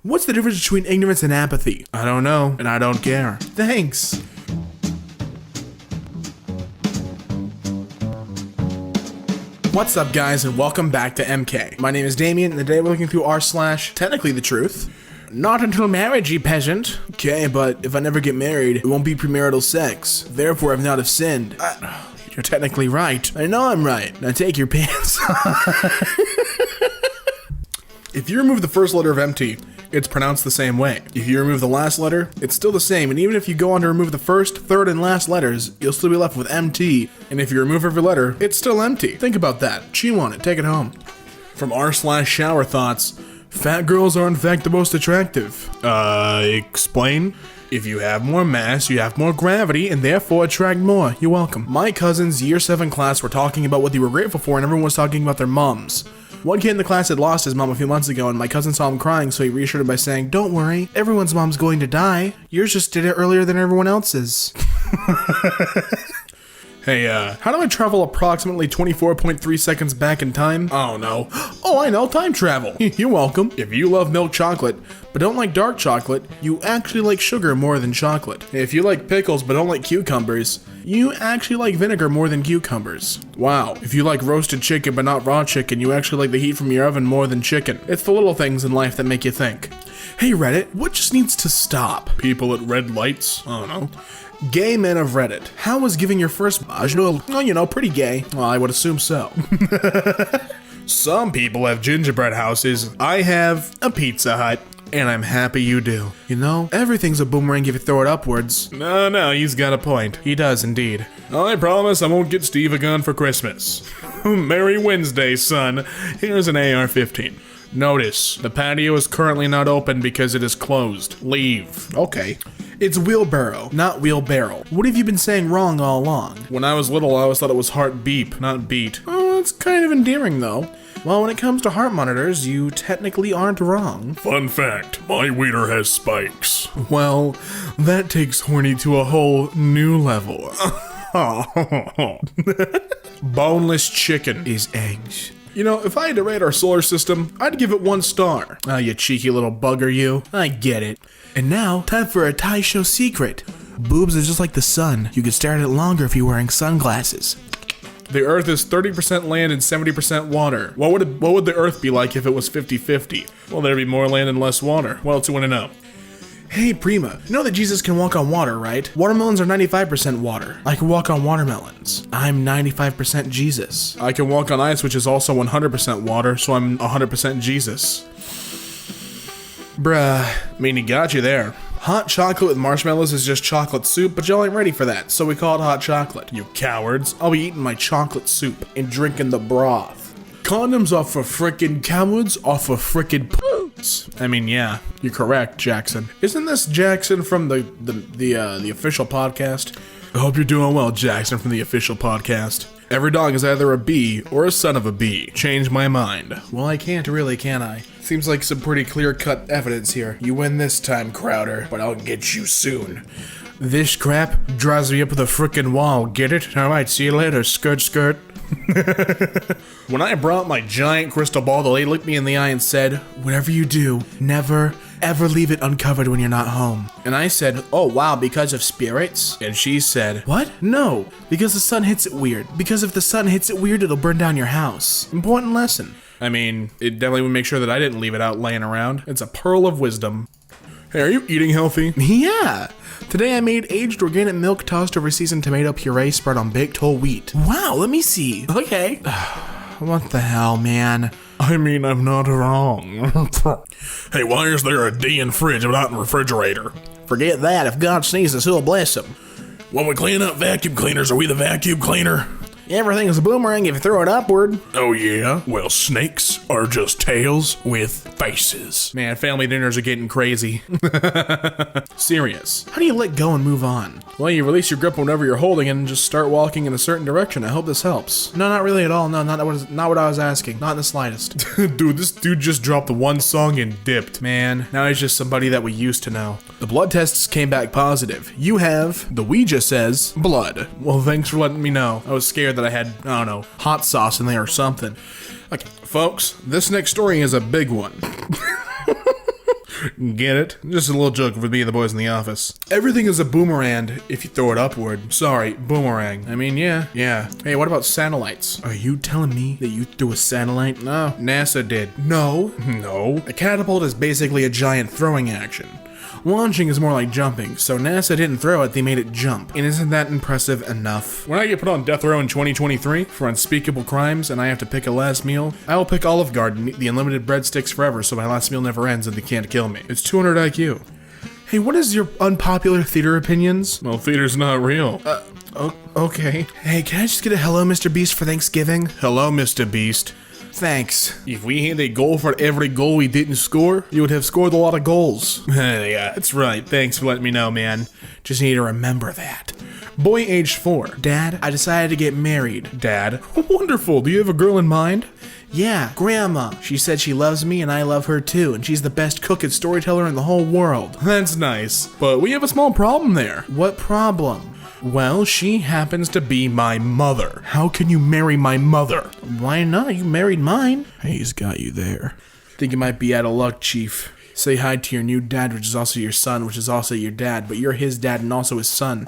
What's the difference between ignorance and apathy? I don't know, and I don't care. Thanks. What's up, guys, and welcome back to EmKay. My name is Damien, and today we're looking through r/Technicallythetruth. Not until marriage, ye peasant. Okay, but if I never get married, it won't be premarital sex. Therefore, I've not have sinned. You're technically right. I know I'm right. Now take your pants off. If you remove the first letter of MT, it's pronounced the same way. If you remove the last letter, it's still the same, and even if you go on to remove the first, third, and last letters, you'll still be left with MT, and if you remove every letter, it's still empty. Think about that. Chew on it. Take it home. From r/shower thoughts, fat girls are in fact the most attractive. Explain? If you have more mass, you have more gravity, and therefore attract more. You're welcome. My cousin's year 7 class were talking about what they were grateful for, and everyone was talking about their mums. One kid in the class had lost his mom a few months ago, and my cousin saw him crying, so he reassured him by saying, "Don't worry, everyone's mom's going to die. Yours just did it earlier than everyone else's." Hey, how do I travel approximately 24.3 seconds back in time? Oh no. Oh, I know, time travel. You're welcome. If you love milk chocolate, but don't like dark chocolate, you actually like sugar more than chocolate. If you like pickles, but don't like cucumbers, you actually like vinegar more than cucumbers. Wow. If you like roasted chicken, but not raw chicken, you actually like the heat from your oven more than chicken. It's the little things in life that make you think. Hey Reddit, what just needs to stop? People at red lights? I don't know. Gay men of Reddit. How was giving your first vaginal? Oh, you know, pretty gay. Well, I would assume so. Some people have gingerbread houses. I have a Pizza Hut. And I'm happy you do. You know, everything's a boomerang if you throw it upwards. No, he's got a point. He does indeed. I promise I won't get Steve a gun for Christmas. Merry Wednesday, son. Here's an AR-15. Notice, the patio is currently not open because it is closed. Leave. Okay. It's wheelbarrow, not wheelbarrow. What have you been saying wrong all along? When I was little, I always thought it was heart beep, not beat. Oh, that's kind of endearing though. Well, when it comes to heart monitors, you technically aren't wrong. Fun fact, my wiener has spikes. Well, that takes horny to a whole new level. Boneless chicken is eggs. You know, if I had to rate our solar system, I'd give it 1 star. Oh, you cheeky little bugger, you. I get it. And now, time for a Thai show secret. Boobs are just like the sun. You could stare at it longer if you're wearing sunglasses. The Earth is 30% land and 70% water. What would the Earth be like if it was 50-50? Well, there'd be more land and less water. What else do you want to know? Hey, Prima, you know that Jesus can walk on water, right? Watermelons are 95% water. I can walk on watermelons. I'm 95% Jesus. I can walk on ice, which is also 100% water, so I'm 100% Jesus. Bruh, I mean, he got you there. Hot chocolate with marshmallows is just chocolate soup, but y'all ain't ready for that, so we call it hot chocolate. You cowards. I'll be eating my chocolate soup and drinking the broth. Condoms are for frickin' cowards or for frickin' poots. I mean, yeah, you're correct, Jackson. Isn't this Jackson from the official podcast? I hope you're doing well, Jackson from the official podcast. Every dog is either a bee or a son of a bee. Change my mind. Well, I can't really, can I? Seems like some pretty clear-cut evidence here. You win this time, Crowder, but I'll get you soon. This crap drives me up the frickin' wall, get it? Alright, see you later, skirt. When I brought my giant crystal ball, the lady looked me in the eye and said, "Whatever you do, never, ever leave it uncovered when you're not home." And I said, "Oh wow, because of spirits?" And she said, "What? No, because the sun hits it weird. Because if the sun hits it weird, it'll burn down your house." Important lesson. I mean, it definitely would make sure that I didn't leave it out laying around. It's a pearl of wisdom. Hey, are you eating healthy? Yeah. Today I made aged organic milk tossed over seasoned tomato puree spread on baked whole wheat. Wow, let me see. Okay. What the hell, man? I mean, I'm not wrong. Hey, why is there a D in fridge but not in refrigerator? Forget that. If God sneezes, he'll bless him. When we clean up vacuum cleaners, are we the vacuum cleaner? Everything is a boomerang if you throw it upward. Oh yeah? Well, snakes are just tails with faces. Man, family dinners are getting crazy. Serious. How do you let go and move on? Well, you release your grip whenever you're holding it and just start walking in a certain direction. I hope this helps. No, not really at all. No, not what I was asking. Not in the slightest. Dude, this dude just dropped the one song and dipped. Man, now he's just somebody that we used to know. The blood tests came back positive. You have, the Ouija says, blood. Well, thanks for letting me know. I was scared that I had, I don't know, hot sauce in there or something. Okay, folks, this next story is a big one. Get it? Just a little joke with me and the boys in the office. Everything is a boomerang if you throw it upward. Sorry, boomerang. I mean, yeah. Hey, what about satellites? Are you telling me that you threw a satellite? No, NASA did. No. A catapult is basically a giant throwing action. Launching is more like jumping, so NASA didn't throw it, they made it jump. And isn't that impressive enough? When I get put on death row in 2023 for unspeakable crimes and I have to pick a last meal, I will pick Olive Garden and eat the unlimited breadsticks forever so my last meal never ends and they can't kill me. It's 200 IQ. Hey, what is your unpopular theater opinions? Well, theater's not real. Okay. Hey, can I just get a hello, Mr. Beast, for Thanksgiving? Hello, Mr. Beast. Thanks. If we had a goal for every goal we didn't score, you would have scored a lot of goals. Yeah, that's right. Thanks for letting me know, man. Just need to remember that. Boy age 4. Dad, I decided to get married. Dad, wonderful. Do you have a girl in mind? Yeah, Grandma. She said she loves me and I love her too, and she's the best cook and storyteller in the whole world. That's nice. But we have a small problem there. What problem? Well, she happens to be my mother. How can you marry my mother? Why not? You married mine. He's got you there. Think you might be out of luck, Chief. Say hi to your new dad, which is also your son, which is also your dad, but you're his dad and also his son.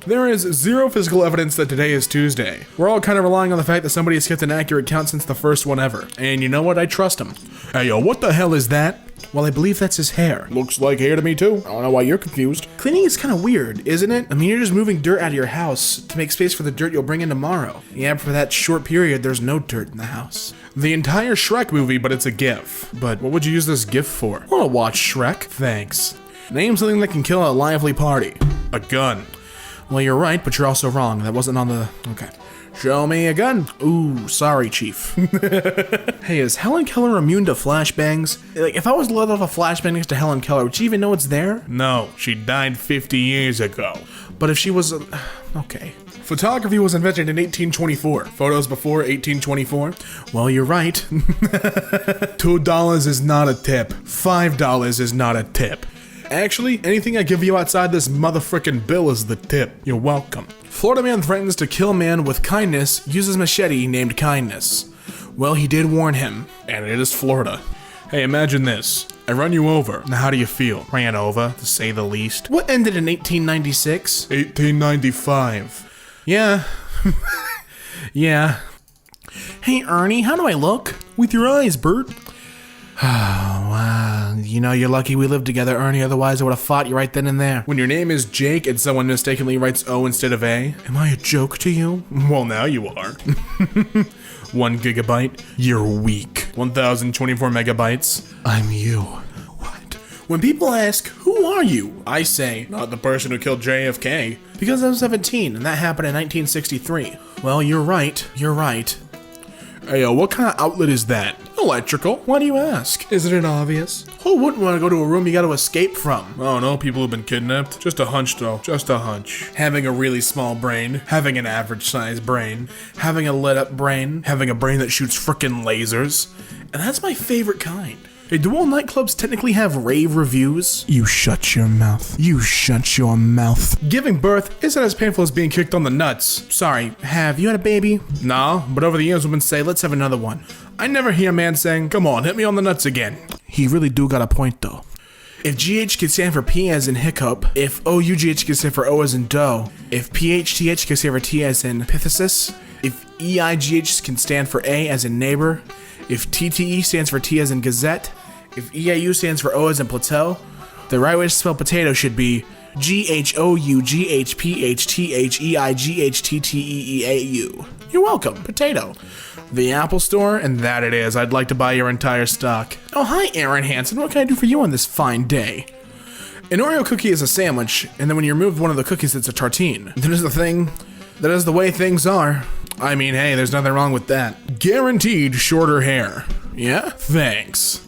There is zero physical evidence that today is Tuesday. We're all kind of relying on the fact that somebody has kept an accurate count since the first one ever. And you know what? I trust him. Hey, yo, what the hell is that? Well, I believe that's his hair. Looks like hair to me too. I don't know why you're confused. Cleaning is kind of weird, isn't it? I mean, you're just moving dirt out of your house to make space for the dirt you'll bring in tomorrow. Yeah, for that short period, there's no dirt in the house. The entire Shrek movie, but it's a GIF. But what would you use this GIF for? I want to watch Shrek. Thanks. Name something that can kill a lively party. A gun. Well, you're right, but you're also wrong. That wasn't on the... Okay. Show me a gun. Ooh, sorry, Chief. Hey, is Helen Keller immune to flashbangs? Like, if I was let off a flashbang next to Helen Keller, would she even know it's there? No, she died 50 years ago. But if she was... okay. Photography was invented in 1824. Photos before 1824? Well, you're right. $2 is not a tip. $5 is not a tip. Actually, anything I give you outside this motherfucking bill is the tip. You're welcome. Florida man threatens to kill man with kindness, uses machete named Kindness. Well, he did warn him, and it is Florida. Hey, imagine this. I run you over. Now, how do you feel? Ran over, to say the least. What ended in 1896? 1895. Yeah. Yeah. Hey, Ernie, how do I look? With your eyes, Bert. Oh, wow. You know, you're lucky we lived together, Ernie, otherwise I would have fought you right then and there. When your name is Jake and someone mistakenly writes O instead of A, am I a joke to you? Well, now you are. 1 gigabyte? You're weak. 1024 megabytes? I'm you. What? When people ask, who are you? I say, not the person who killed JFK. Because I'm 17, and that happened in 1963. Well, you're right. You're right. Hey, what kind of outlet is that? Electrical. Why do you ask? Isn't it obvious? Who wouldn't want to go to a room you gotta escape from? Oh no, people have been kidnapped. Just a hunch though. Just a hunch. Having a really small brain. Having an average sized brain. Having a lit up brain. Having a brain that shoots frickin' lasers. And that's my favorite kind. Hey, do all nightclubs technically have rave reviews? You shut your mouth. You shut your mouth. Giving birth isn't as painful as being kicked on the nuts. Sorry, have you had a baby? No, but over the years women say, let's have another one. I never hear a man saying, come on, hit me on the nuts again. He really do got a point though. If GH can stand for P as in hiccup, if OUGH can stand for O as in dough, if PHTH can stand for T as in pithesis, if EIGH can stand for A as in neighbor, if TTE stands for T as in gazette, if EIU stands for O as in plateau, the right way to spell potato should be GHOUGHPHTHEIGHTTEEAU. You're welcome, potato. The Apple Store, and that it is. I'd like to buy your entire stock. Oh, hi, Aaron Hansen. What can I do for you on this fine day? An Oreo cookie is a sandwich, and then when you remove one of the cookies, it's a tartine. That is the thing. That is the way things are. I mean, hey, there's nothing wrong with that. Guaranteed shorter hair. Yeah? Thanks.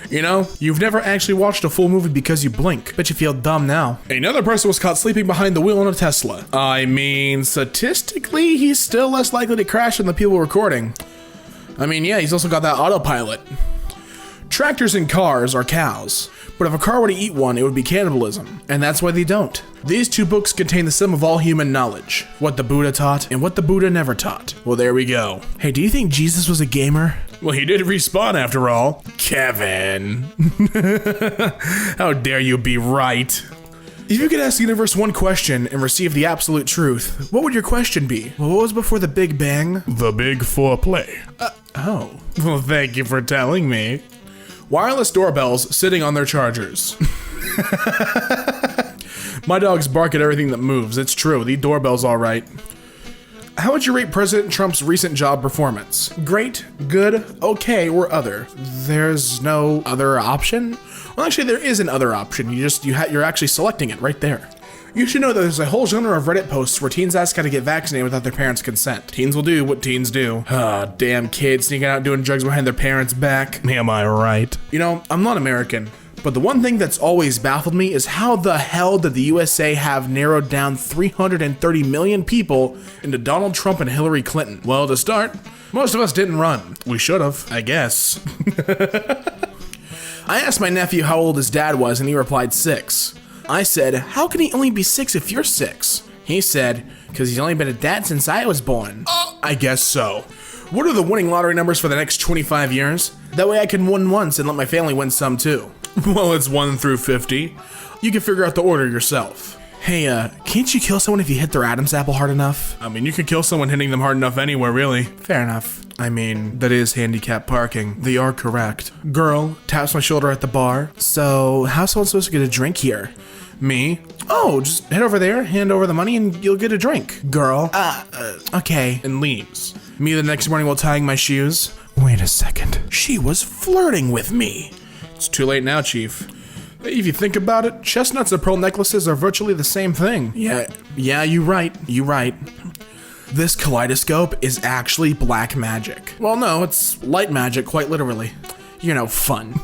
You know, you've never actually watched a full movie because you blink. Bet you feel dumb now. Another person was caught sleeping behind the wheel on a Tesla. I mean, statistically, he's still less likely to crash than the people recording. I mean, yeah, he's also got that autopilot. Tractors and cars are cows, but if a car were to eat one, it would be cannibalism, and that's why they don't. These two books contain the sum of all human knowledge, what the Buddha taught and what the Buddha never taught. Well, there we go. Hey, do you think Jesus was a gamer? Well, he did respawn after all. Kevin. How dare you be right? If you could ask the universe one question and receive the absolute truth, what would your question be? Well, what was before the Big Bang? The Big Foreplay. Oh. Well, thank you for telling me. Wireless doorbells sitting on their chargers. My dogs bark at everything that moves. It's true. The doorbell's all right. How would you rate President Trump's recent job performance? Great, good, okay, or other? There's no other option? Well, actually, there is an other option. You're actually selecting it right there. You should know that there's a whole genre of Reddit posts where teens ask how to get vaccinated without their parents' consent. Teens will do what teens do. Ah, damn kids sneaking out doing drugs behind their parents' back. Am I right? You know, I'm not American, but the one thing that's always baffled me is how the hell did the USA have narrowed down 330 million people into Donald Trump and Hillary Clinton? Well, to start, most of us didn't run. We should have, I guess. I asked my nephew how old his dad was, and he replied 6. I said, how can he only be 6 if you're 6? He said, because he's only been a dad since I was born. I guess so. What are the winning lottery numbers for the next 25 years? That way I can win once and let my family win some too. Well, it's 1 through 50. You can figure out the order yourself. Hey, can't you kill someone if you hit their Adam's apple hard enough? I mean, you can kill someone hitting them hard enough anywhere, really. Fair enough. I mean, that is handicap parking. They are correct. Girl taps my shoulder at the bar. So, how's someone supposed to get a drink here? Me? Oh, just head over there, hand over the money, and you'll get a drink. Girl. Okay. And leaves. Me the next morning while tying my shoes. Wait a second. She was flirting with me. It's too late now, Chief. If you think about it, chestnuts and pearl necklaces are virtually the same thing. Yeah, you're right. This kaleidoscope is actually black magic. Well, no, it's light magic, quite literally. You know, fun.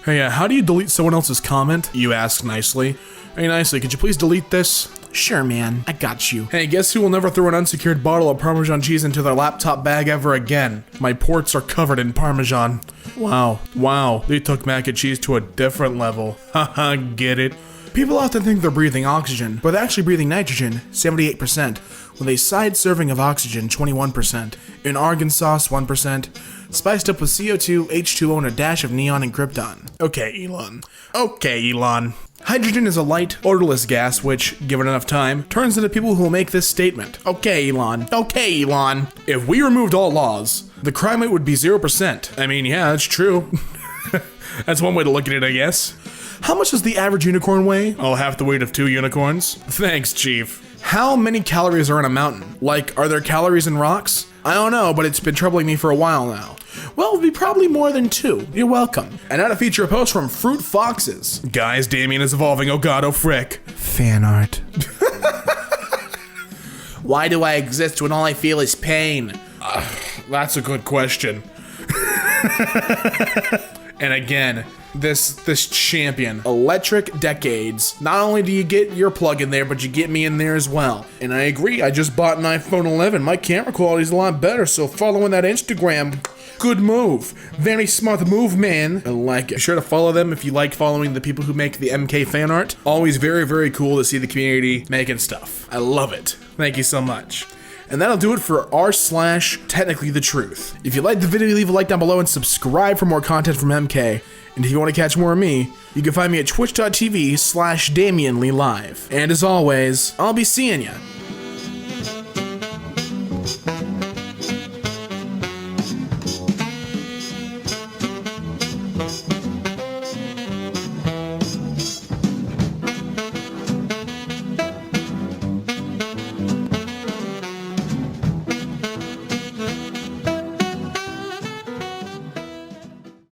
Hey, how do you delete someone else's comment? You ask nicely. Hey, nicely, could you please delete this? Sure, man, I got you. Hey, guess who will never throw an unsecured bottle of Parmesan cheese into their laptop bag ever again? My ports are covered in Parmesan. Wow, they took mac and cheese to a different level. Haha, get it? People often think they're breathing oxygen, but they're actually breathing nitrogen, 78%, with a side serving of oxygen, 21%, in argon sauce, 1%, spiced up with CO2, H2O, and a dash of neon and krypton. Okay, Elon. Hydrogen is a light, odorless gas which, given enough time, turns into people who will make this statement. Okay, Elon. If we removed all laws, the crime rate would be 0%. I mean, yeah, that's true. That's one way to look at it, I guess. How much does the average unicorn weigh? Oh, half the weight of 2 unicorns. Thanks, Chief. How many calories are in a mountain? Like, are there calories in rocks? I don't know, but it's been troubling me for a while now. Well, it'll be probably more than 2. You're welcome. And now to feature a post from Fruit Foxes. Guys, Damien is evolving. Oh god, oh frick. Fan art. Why do I exist when all I feel is pain? That's a good question. And again, this champion, Electric Decades. Not only do you get your plug in there, but you get me in there as well. And I agree, I just bought an iPhone 11. My camera quality's a lot better, so following that Instagram, good move. Very smart move, man. I like it. Be sure to follow them if you like following the people who make the EmKay fan art. Always very, very cool to see the community making stuff. I love it. Thank you so much. And that'll do it for r/TechnicallyTheTruth. If you liked the video, leave a like down below and subscribe for more content from EmKay. And if you want to catch more of me, you can find me at twitch.tv/DamienLeeLive. And as always, I'll be seeing ya.